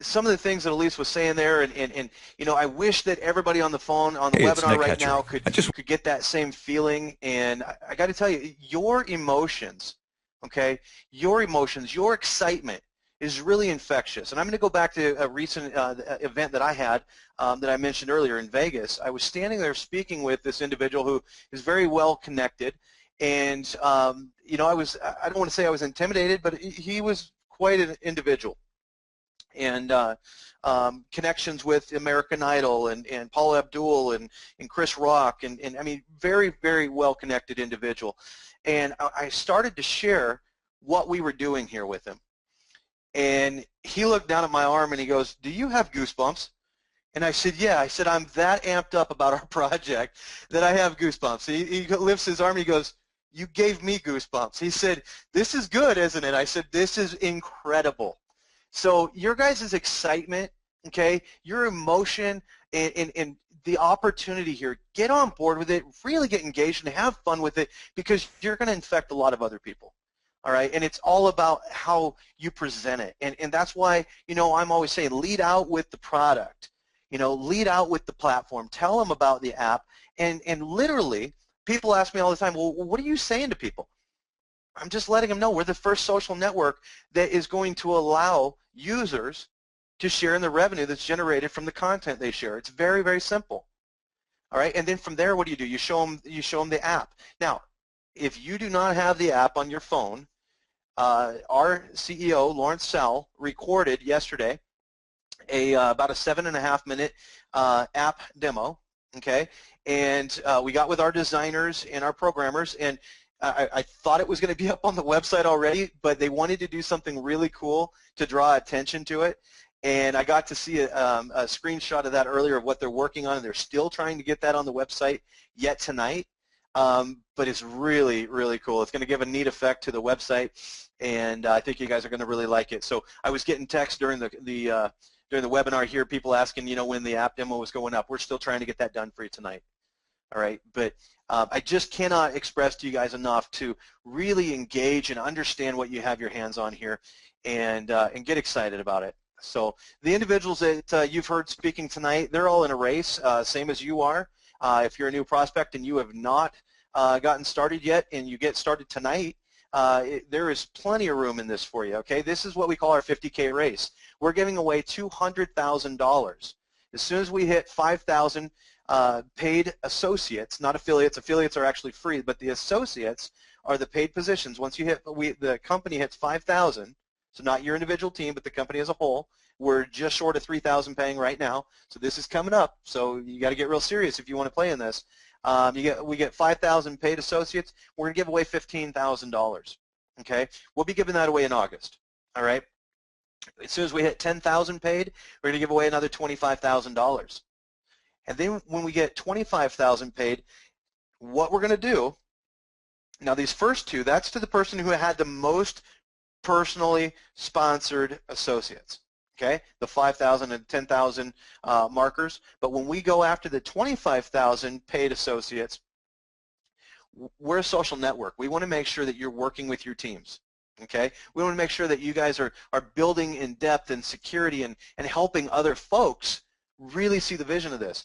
some of the things that Elise was saying there, and you know, I wish that everybody on the phone, on the Hey, it's webinar Nick right Hetcher. now could get that same feeling. And I got to tell you, your emotions, okay, your emotions, your excitement is really infectious. And I'm going to go back to a recent event that I had that I mentioned earlier in Vegas. I was standing there speaking with this individual who is very well connected, and you know, I don't want to say I was intimidated, but he was quite an individual. And connections with American Idol and Paul Abdul and Chris Rock and I mean, very, very well-connected individual. And I started to share what we were doing here with him. And he looked down at my arm and he goes, "Do you have goosebumps?" And I said, "Yeah." I said, "I'm that amped up about our project that I have goosebumps." He lifts his arm and he goes, "You gave me goosebumps." He said, "This is good, isn't it?" I said, "This is incredible." So your guys' excitement, okay, your emotion and the opportunity here, get on board with it, really get engaged and have fun with it, because you're going to infect a lot of other people. All right, and it's all about how you present it. And that's why, you know, I'm always saying lead out with the product. You know, lead out with the platform. Tell them about the app. And literally, people ask me all the time, well, what are you saying to people? I'm just letting them know we're the first social network that is going to allow users to share in the revenue that's generated from the content they share. It's very, very simple. All right, and then from there, what do? You show them the app. Now, if you do not have the app on your phone, our CEO, Lawrence Sell, recorded yesterday about a 7.5-minute app demo, okay? And we got with our designers and our programmers, and I thought it was going to be up on the website already, but they wanted to do something really cool to draw attention to it. And I got to see a screenshot of that earlier of what they're working on, and they're still trying to get that on the website yet tonight. But it's really, really cool. It's going to give a neat effect to the website, and I think you guys are going to really like it. So I was getting texts during the webinar here, people asking, you know, when the app demo was going up. We're still trying to get that done for you tonight. All right, but I just cannot express to you guys enough to really engage and understand what you have your hands on here, and get excited about it. So the individuals that you've heard speaking tonight, they're all in a race, same as you are. If you're a new prospect and you have not gotten started yet, and you get started tonight, there is plenty of room in this for you, okay? This is what we call our 50K race. We're giving away $200,000. As soon as we hit 5,000 paid associates, not affiliates. Affiliates are actually free, but the associates are the paid positions. Once you hit, the company hits 5,000, so not your individual team, but the company as a whole. We're just short of 3,000 paying right now, so this is coming up. So you got to get real serious if you want to play in this. We get 5,000 paid associates. We're going to give away $15,000. Okay, we'll be giving that away in August. All right. As soon as we hit 10,000 paid, we're going to give away another $25,000. And then when we get 25,000 paid, what we're going to do, now these first two, that's to the person who had the most personally sponsored associates, okay, the 5,000 and 10,000 markers. But when we go after the 25,000 paid associates, we're a social network. We want to make sure that you're working with your teams. Okay, we want to make sure that you guys are building in depth and security and helping other folks really see the vision of this.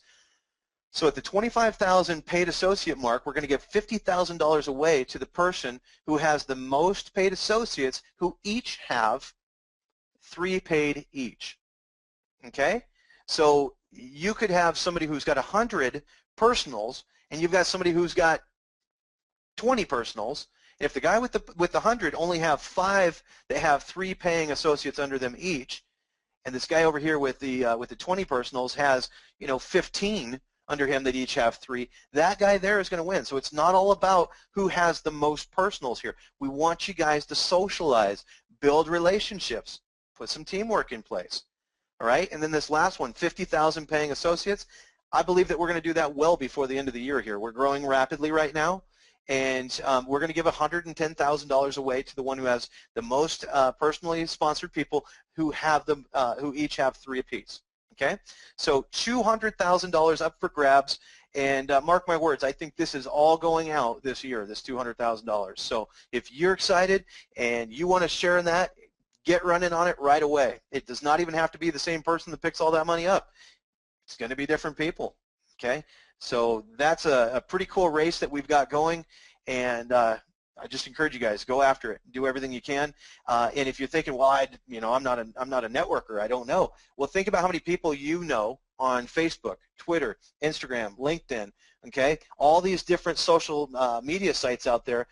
So at the 25,000 paid associate mark, we're going to give $50,000 away to the person who has the most paid associates, who each have 3 paid each. Okay, so you could have somebody who's got 100 personals, and you've got somebody who's got 20 personals. If the guy with the 100 only have 5 that have 3 paying associates under them each, and this guy over here with the 20 personals has, you know, 15 under him that each have 3, that guy there is going to win. So it's not all about who has the most personals here. We want you guys to socialize, build relationships, put some teamwork in place. All right, and then this last one, 50,000 paying associates. I believe that we're going to do that well before the end of the year here. We're growing rapidly right now. And we're going to give $110,000 away to the one who has the most personally sponsored people who have them, who each have 3 apiece. Okay, so $200,000 up for grabs, and mark my words, I think this is all going out this year, this $200,000. So if you're excited and you want to share in that, get running on it right away. It does not even have to be the same person that picks all that money up. It's going to be different people, okay? So that's a pretty cool race that we've got going, and I just encourage you guys, go after it, do everything you can. And if you're thinking, well, I'm not a networker, I don't know. Well, think about how many people you know on Facebook, Twitter, Instagram, LinkedIn, okay? All these different social media sites out there.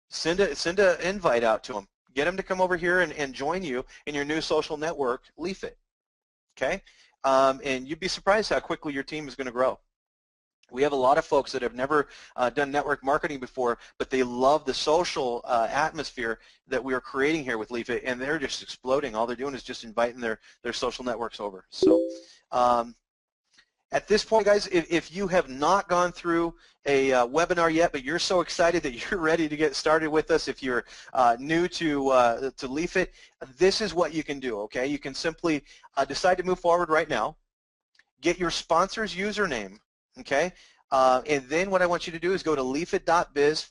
Send an invite out to them. Get them to come over here and join you in your new social network, Leafit, okay? And you'd be surprised how quickly your team is going to grow. We have a lot of folks that have never done network marketing before, but they love the social atmosphere that we are creating here with Leafit, and they're just exploding. All they're doing is just inviting their social networks over. So at this point, guys, if you have not gone through a webinar yet, but you're so excited that you're ready to get started with us, if you're new to Leafit, this is what you can do, okay? You can simply decide to move forward right now, get your sponsor's username, okay? And then what I want you to do is go to leafit.biz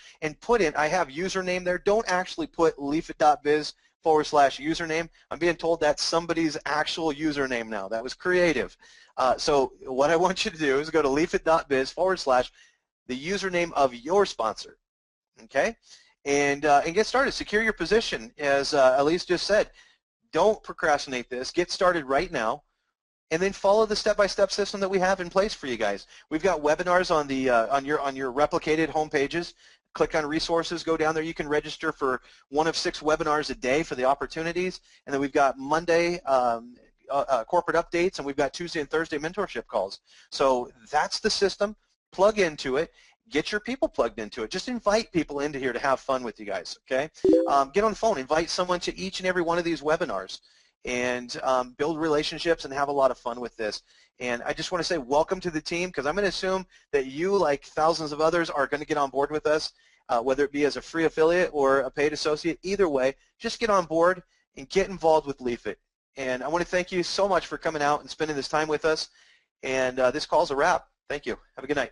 / and put in, I have username there. Don't actually put leafit.biz / username. I'm being told that's somebody's actual username now. That was creative. So what I want you to do is go to leafit.biz / the username of your sponsor, okay? And get started. Secure your position, as Elise just said. Don't procrastinate this. Get started right now, and then follow the step-by-step system that we have in place for you guys. We've got webinars on the on your replicated home pages. Click on resources, go down there. You can register for one of 6 webinars a day for the opportunities, and then we've got Monday corporate updates, and we've got Tuesday and Thursday mentorship calls. So that's the system. Plug into it. Get your people plugged into it. Just invite people into here to have fun with you guys, okay? Get on the phone. Invite someone to each and every one of these webinars, and build relationships and have a lot of fun with this. And I just want to say welcome to the team, because I'm going to assume that you, like thousands of others, are going to get on board with us, whether it be as a free affiliate or a paid associate. Either way, just get on board and get involved with Leafit. And I want to thank you so much for coming out and spending this time with us. And this call's a wrap. Thank you. Have a good night.